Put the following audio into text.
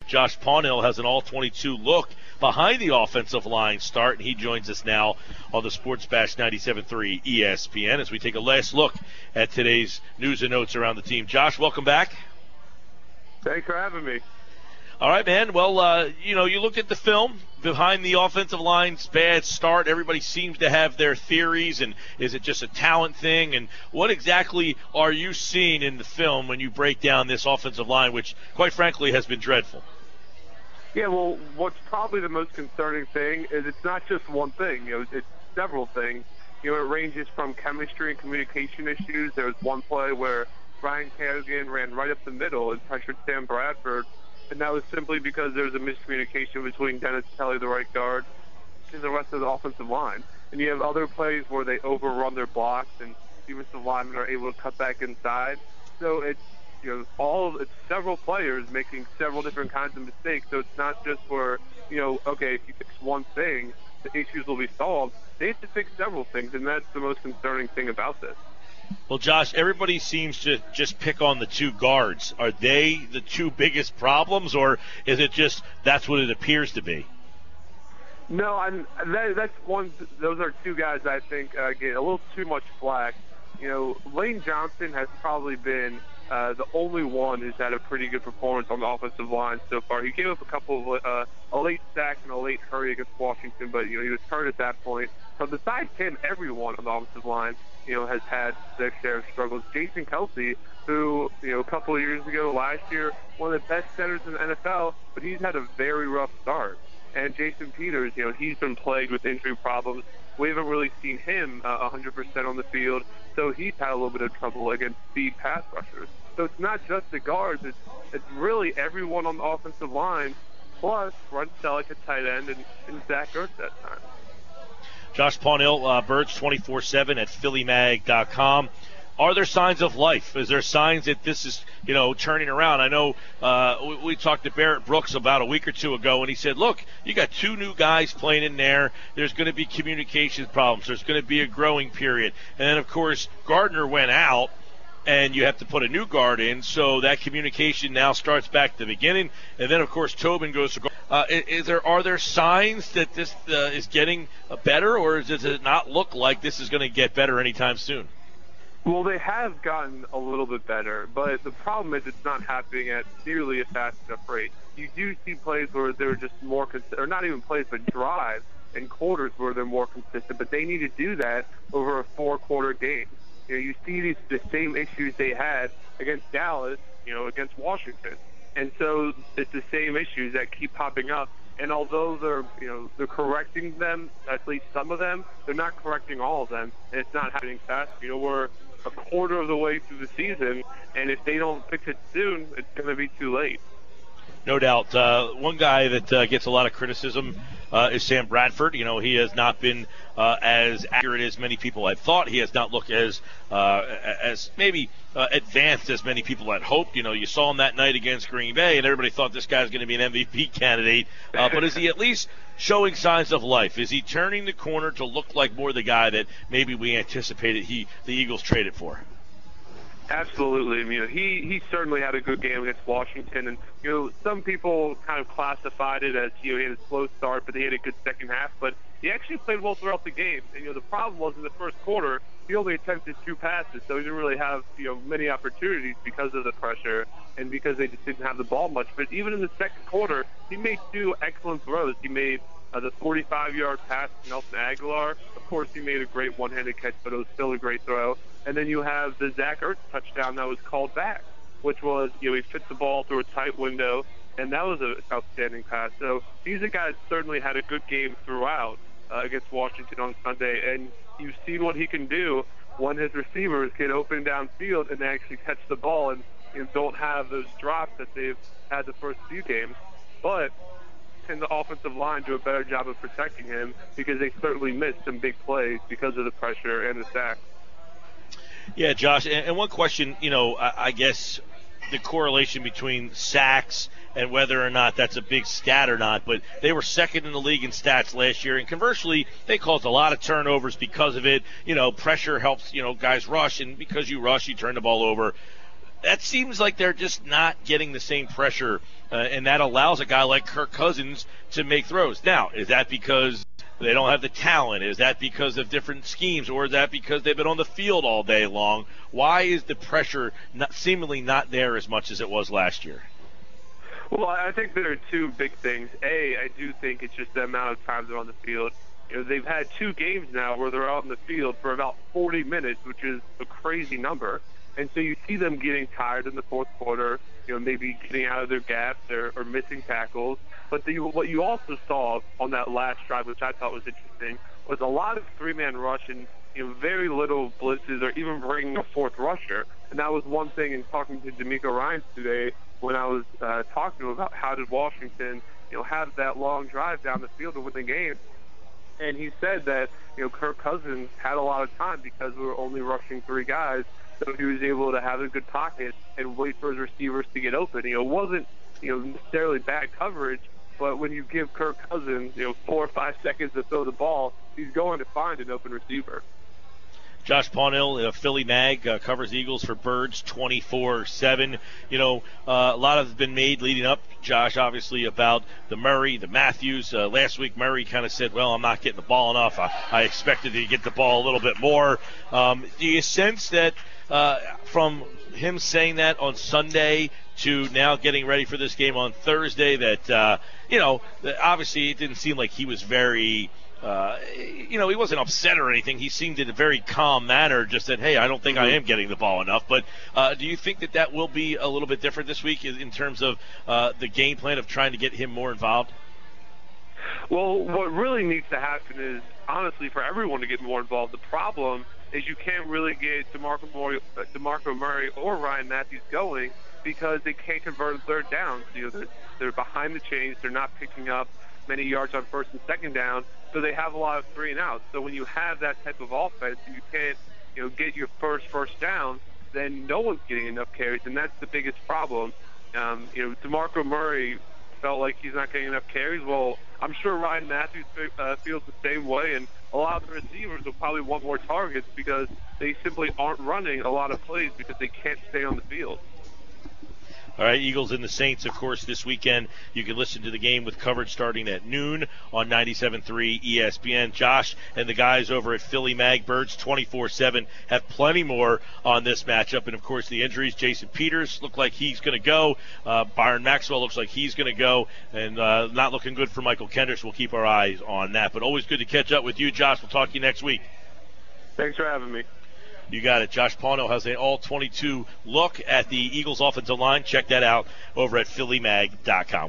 Josh Paunil has an all-22 look behind the offensive line start, and he joins us now on the Sports Bash 97.3 ESPN as we take a last look at today's news and notes around the team. Josh, welcome back. Thanks for having me. All right, man. Well, you looked at the film behind the offensive line's bad start. Everybody seems to have their theories, and is it just a talent thing? And what exactly are you seeing in the film when you break down this offensive line, which, quite frankly, has been dreadful? Yeah, well, what's probably the most concerning thing is it's not just one thing. It's several things. It ranges from chemistry and communication issues. There was one play where Brian Kerrigan ran right up the middle and pressured Sam Bradford, and that was simply because there was a miscommunication between Dennis Kelly, the right guard, and the rest of the offensive line. And you have other plays where they overrun their blocks and defensive linemen are able to cut back inside. So it's it's several players making several different kinds of mistakes. So it's not just where, okay, if you fix one thing, the issues will be solved. They have to fix several things, and that's the most concerning thing about this. Well, Josh, everybody seems to just pick on the two guards. Are they the two biggest problems, or is it just that's what it appears to be? No, that's one. Those are two guys I think get a little too much flack. Lane Johnson has probably been the only one who's had a pretty good performance on the offensive line so far. He gave up a couple of a late sack and a late hurry against Washington, but he was hurt at that point. So besides him, everyone on the offensive line has had their share of struggles. Jason Kelsey, who, a couple of years ago, last year, one of the best centers in the NFL, but he's had a very rough start. And Jason Peters, he's been plagued with injury problems. We haven't really seen him 100% on the field, so he's had a little bit of trouble against speed pass rushers. So it's not just the guards, it's really everyone on the offensive line, plus Brent Selleck at tight end and Zach Ertz at times. Josh Paunil, Birds 24/7 at PhillyMag.com. Are there signs of life? Is there signs that this is, turning around? I know we talked to Barrett Brooks about a week or two ago, and he said, look, you got two new guys playing in there. There's going to be communication problems. There's going to be a growing period. And then, of course, Gardner went out, and you have to put a new guard in, so that communication now starts back at the beginning. And then, of course, Tobin goes to guard. Are there signs that this is getting better, or does it not look like this is going to get better anytime soon? Well, they have gotten a little bit better, but the problem is it's not happening at nearly a fast enough rate. You do see plays where they're just more or not even plays, but drives and quarters where they're more consistent, but they need to do that over a 4-quarter game. You see the same issues they had against Dallas, against Washington. And so it's the same issues that keep popping up. And although they're correcting them, at least some of them, they're not correcting all of them, and it's not happening fast. We're a quarter of the way through the season, and if they don't fix it soon, it's going to be too late. No doubt. One guy that gets a lot of criticism is Sam Bradford. He has not been as accurate as many people had thought. He has not looked as maybe advanced as many people had hoped. You saw him that night against Green Bay, and everybody thought this guy's going to be an MVP candidate. But is he at least showing signs of life? Is he turning the corner to look like more the guy that maybe we anticipated the Eagles traded for? Absolutely. He certainly had a good game against Washington, and some people kind of classified it as he had a slow start, but he had a good second half. But he actually played well throughout the game. And the problem was in the first quarter he only attempted 2 passes, so he didn't really have many opportunities because of the pressure and because they just didn't have the ball much. But even in the second quarter, he made 2 excellent throws. He made the 45-yard pass to Nelson Aguilar. Of course, he made a great one-handed catch, but it was still a great throw. And then you have the Zach Ertz touchdown that was called back, which was, he fit the ball through a tight window, and that was an outstanding pass. So he's a guy that certainly had a good game throughout against Washington on Sunday, and you've seen what he can do when his receivers get open downfield and they actually catch the ball and don't have those drops that they've had the first few games. But can the offensive line do a better job of protecting him, because they certainly missed some big plays because of the pressure and the sacks. Yeah, Josh, and one question, I guess the correlation between sacks and whether or not that's a big stat or not, but they were second in the league in stats last year, and conversely, they caused a lot of turnovers because of it. Pressure helps, guys rush, and because you rush, you turn the ball over. that seems like they're just not getting the same pressure, and that allows a guy like Kirk Cousins to make throws. Now, is that because they don't have the talent? Is that because of different schemes, or is that because they've been on the field all day long? Why is the pressure seemingly not there as much as it was last year? Well, I think there are two big things. I do think it's just the amount of time they're on the field. They've had 2 games now where they're out in the field for about 40 minutes, which is a crazy number. And so you see them getting tired in the fourth quarter, maybe getting out of their gaps or missing tackles. But what you also saw on that last drive, which I thought was interesting, was a lot of 3-man rush and very little blitzes or even bringing a 4th rusher. And that was one thing in talking to D'Amico Ryans today when I was talking to him about how did Washington have that long drive down the field to win the game. And he said that Kirk Cousins had a lot of time because we were only rushing 3 guys. So he was able to have a good pocket and wait for his receivers to get open. It wasn't necessarily bad coverage, but when you give Kirk Cousins 4 or 5 seconds to throw the ball, he's going to find an open receiver. Josh Paunil, Philly Mag, covers Eagles for Birds 24/7. A lot has been made leading up, Josh, obviously, about the Murray, the Matthews. Last week, Murray kind of said, well, I'm not getting the ball enough. I expected to get the ball a little bit more. Do you sense that from him saying that on Sunday to now getting ready for this game on Thursday that, that obviously it didn't seem like he was very he wasn't upset or anything. He seemed in a very calm manner, just said, hey, I don't think I am getting the ball enough. But do you think that will be a little bit different this week in terms of the game plan of trying to get him more involved? Well, what really needs to happen is, honestly, for everyone to get more involved. The problem is you can't really get DeMarco Murray or Ryan Matthews going because they can't convert on 3rd down. They're behind the chains. They're not picking up many yards on 1st and 2nd down, so they have a lot of 3 and outs. So when you have that type of offense, you can't get your first down, then no one's getting enough carries, and that's the biggest problem. DeMarco Murray felt like he's not getting enough carries. Well, I'm sure Ryan Matthews feels the same way, and a lot of the receivers will probably want more targets because they simply aren't running a lot of plays because they can't stay on the field. All right, Eagles and the Saints, of course, this weekend. You can listen to the game with coverage starting at noon on 97.3 ESPN. Josh and the guys over at Philly Mag Birds 24/7 have plenty more on this matchup. And, of course, the injuries. Jason Peters looked like he's going to go. Byron Maxwell looks like he's going to go. And not looking good for Michael Kendricks. We'll keep our eyes on that. But always good to catch up with you, Josh. We'll talk to you next week. Thanks for having me. You got it. Josh Paunil has an all-22 look at the Eagles offensive line. Check that out over at PhillyMag.com.